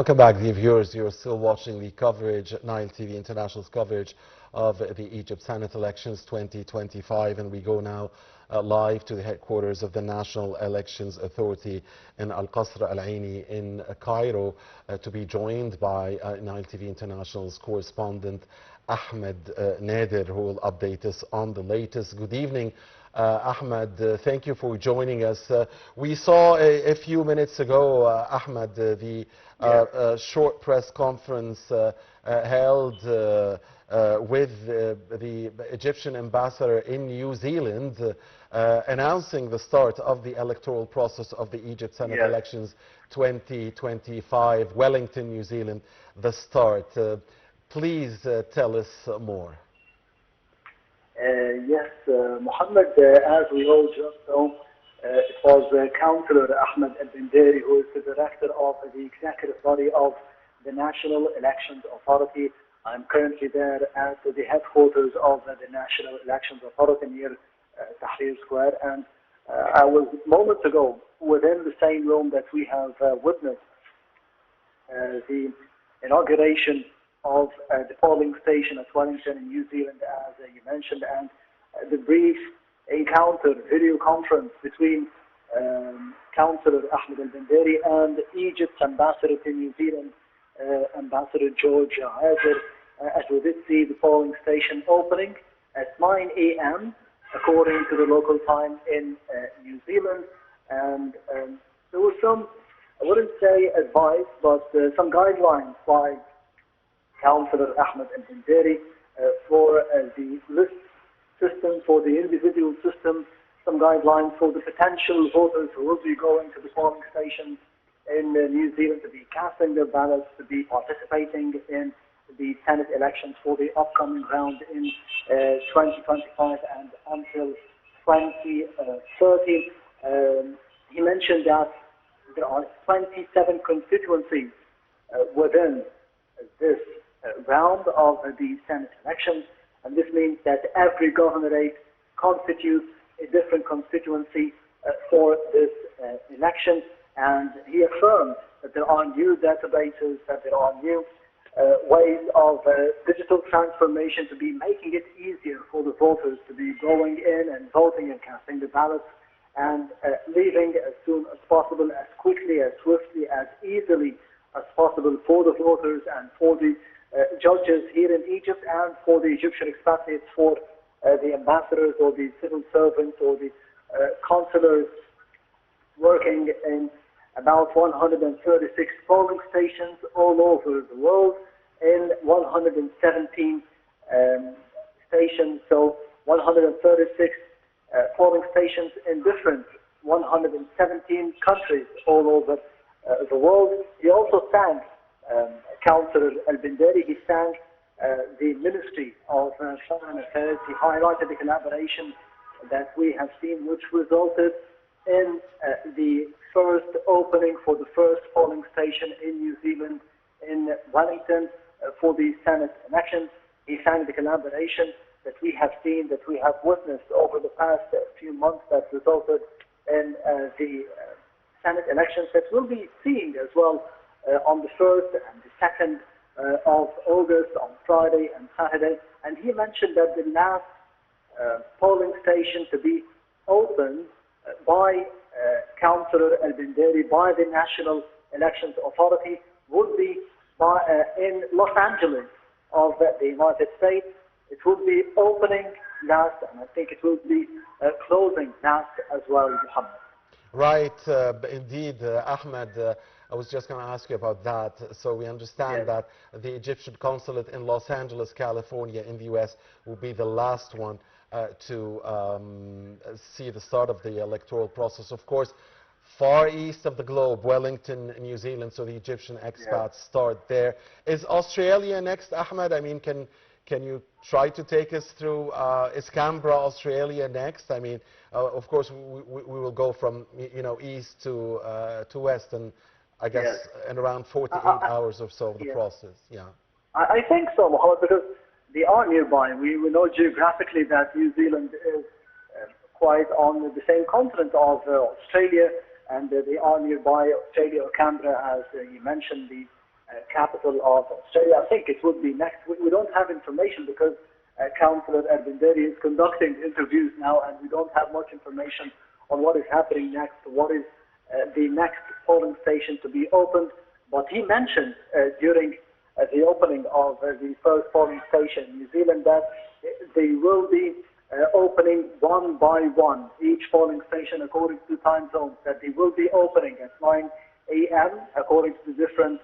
Welcome back, dear viewers. You're still watching the coverage, Nile TV International's coverage of the Egypt Senate elections 2025, and we go now live to the headquarters of the National Elections Authority in Al Qasr Al Aini in Cairo to be joined by Nile TV International's correspondent Ahmed Nader, who will update us on the latest. Good evening. Ahmed, thank you for joining us. We saw a few minutes ago, Ahmed, the short press conference held with the Egyptian ambassador in New Zealand announcing the start of the electoral process of the Egypt Senate elections 2025, Wellington, New Zealand, the start. Please tell us more. Yes, Mohammed, as we all just know, it was Councillor Ahmed al-Binderi, who is the director of the executive body of the National Elections Authority. I'm currently there at the headquarters of the National Elections Authority near Tahrir Square, and I was moments ago within the same room that we have witnessed the inauguration of the polling station at Wellington in New Zealand, as you mentioned, and the brief encounter, video conference between Councillor Ahmed al-Binderi and Egypt's ambassador to New Zealand, Ambassador George Nader, as we did see the polling station opening at 9 a.m. according to the local time in New Zealand, and there was some, I wouldn't say advice, but some guidelines by Councillor Ahmed al-Binderi for the list system, for the individual system, some guidelines for the potential voters who will be going to the polling stations in New Zealand to be casting their ballots, to be participating in the Senate elections for the upcoming round in 2025 and until 2030. He mentioned that there are 27 constituencies within this round of the Senate elections, and this means that every governorate constitutes a different constituency for this election. And he affirmed that there are new databases, that there are new ways of digital transformation to be making it easier for the voters to be going in and voting and casting the ballots and leaving as soon as possible, as quickly, as swiftly, as easily as possible for the voters and for the judges here in Egypt and for the Egyptian expatriates, for the ambassadors or the civil servants or the consulars working in about 136 polling stations all over the world in 117 stations, so 136 polling stations in different 117 countries all over the world. He also thanked Councillor al-Binderi, he thanked the Ministry of Foreign Affairs. He highlighted the collaboration that we have seen, which resulted in the first opening for the first polling station in New Zealand, in Wellington, for the Senate elections. He thanked the collaboration that we have seen, that we have witnessed over the past few months, that resulted in the Senate elections that we'll be seeing as well on the 1st and the 2nd of August, on Friday and Saturday. And he mentioned that the last polling station to be opened by Councillor al-Binderi, by the National Elections Authority, would be in Los Angeles of the United States. It will be opening last, and I think it will be closing last as well, Muhammad. Right, indeed, Ahmed. I was just going to ask you about that. So we understand that the Egyptian consulate in Los Angeles, California, in the U.S. will be the last one to see the start of the electoral process. Of course, far east of the globe, Wellington, New Zealand, so the Egyptian expats start there. Is Australia next, Ahmed? I mean, can you try to take us through, is Canberra, Australia next? I mean, of course, we will go from, east to west, and I guess in around 48 hours or so of the process. Yeah. I think so, Mohammed, because they are nearby. We know geographically that New Zealand is quite on the same continent of Australia, and they are nearby. Australia or Canberra, as you mentioned, the capital of Australia. I think it would be next. We don't have information because Councillor Erbinderi is conducting interviews now, and we don't have much information on what is happening next, what is the next polling station to be opened. But he mentioned during the opening of the first polling station in New Zealand that they will be opening one by one, each polling station according to time zones, that they will be opening at 9 a.m. according to the different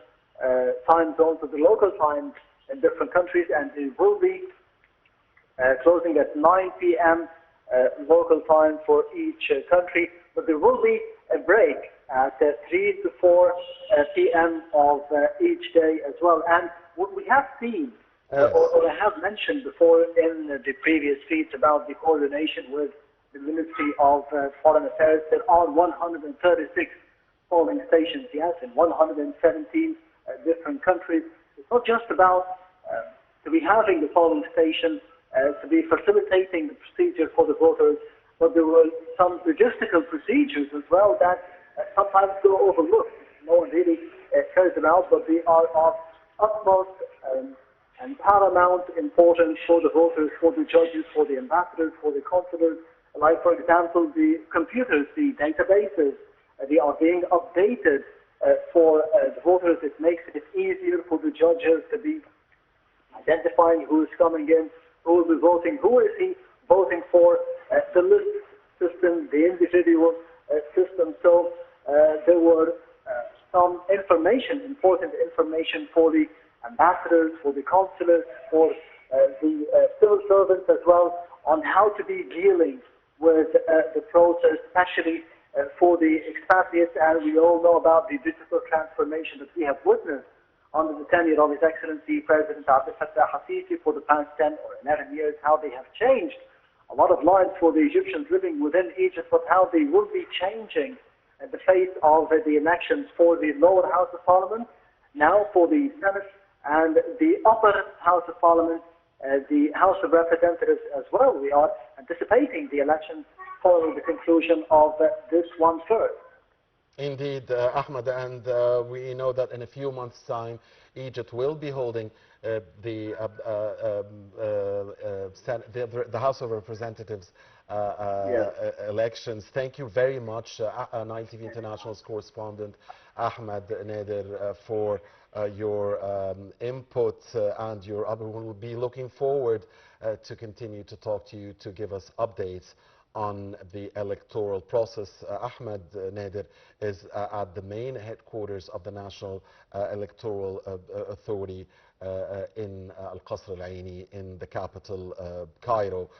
time zones of the local time in different countries, and they will be closing at 9 p.m. Local time for each country. But there will be a break at 3 to 4 p.m. of each day as well. And what we have seen, or I have mentioned before in the previous tweets about the coordination with the Ministry of Foreign Affairs, there are 136 polling stations, yes, in 117 different countries. It's not just about to be having the polling station, to be facilitating the procedure for the voters, but there were some logistical procedures as well that sometimes go overlooked. No one really cares about, but they are of utmost and paramount importance for the voters, for the judges, for the ambassadors, for the consulars. Like, for example, the computers, the databases, they are being updated for the voters. It makes it easier for the judges to be identifying who is coming in, who will be voting, who is he voting for, the list system, the individual system. So there were some information, important information for the ambassadors, for the consulars, for the civil servants as well, on how to be dealing with the process, especially for the expatriates. And we all know about the digital transformation that we have witnessed under the tenure of His Excellency President Abdel Fattah al-Sisi for the past 10 or 11 years, how they have changed a lot of lives for the Egyptians living within Egypt, but how they will be changing in the face of the elections for the lower house of parliament, now for the Senate, and the upper house of parliament, the House of Representatives as well. We are anticipating the elections following the conclusion of this one first. Indeed, Ahmed, and we know that in a few months' time, Egypt will be holding the House of Representatives elections. Thank you very much, Nile TV International's correspondent Ahmed Nader, for your input and your. We will be looking forward to continue to talk to you to give us updates on the electoral process. Ahmed Nader is at the main headquarters of the National Electoral Authority in Al Qasr Al Aini in the capital, Cairo.